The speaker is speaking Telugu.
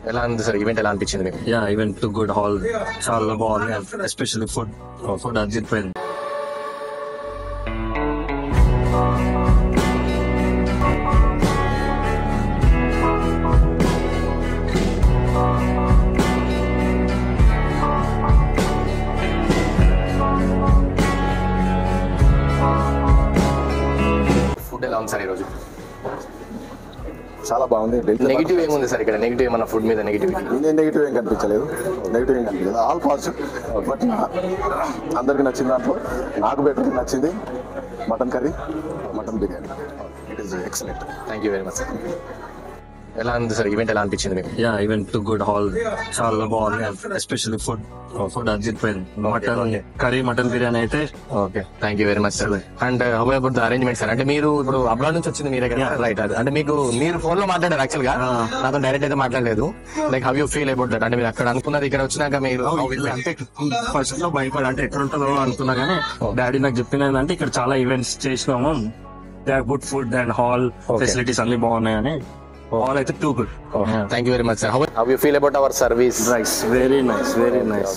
ఎలా ఉంది సార్ ఈవెంట్? ఎలా అనిపించింది మీకు? Yeah event to good hall చాలా బాగుంది, ఎస్పెషల్లీ ఫుడ్ అదిరిపోయింది. ఫుడ్ ఎలా ఉంది సార్ ఈరోజు? చాలా బాగుంది. నెగిటివ్ ఏముంది సార్ ఇక్కడ? నెగిటివ్ ఏమన్నా ఫుడ్ మీద నెగిటివ్? నెగిటివ్ ఏం కనిపించలేదు. All positive. బట్ అందరికి నచ్చింది. దాంట్లో నాకు బెటర్ నచ్చింది mutton curry, mutton biryani. It is excellent. Thank you very much sir. ఎలా ఉంది సార్ ఈవెంట్? ఎలా అనిపించింది మీకు? Yeah event to good hall చాలా బాగుంది, ఎస్పెషల్లీ ఫుడ్ అదిరిపోయింది. మటన్ కర్రీ, మటన్ బిర్యానీ అయితే okay. Thank you very much sir. And how about the arrangement sir? అంటే మీరు ఇప్పుడు అబ్రాడ్ నుంచి వచ్చింది మీరే కదా? రైట్. అంటే మీరు ఫోన్ లో మాట్లాడారు యాక్చువల్ గా, నాతో డైరెక్ట్ అయితే మాట్లాడలేదు. Like how you feel about that? అంటే మీరు అక్కడ అనుకున్నది ఇక్కడ వచ్చినాక మీరు అంటే ఫస్ట్ లో భయపడి అంటే ఎక్కడ ఉంటుందో అనుకున్నా కానీ డాడీ నాకు చెప్పింది ఏంటంటే ఇక్కడ చాలా ఈవెంట్స్ చేసినాము, they are good food and hall facilities అన్ని బాగున్నాయని. హాల్ అయితే too good. Thank you very much sir. How you feel about our service? Nice, very nice, very nice.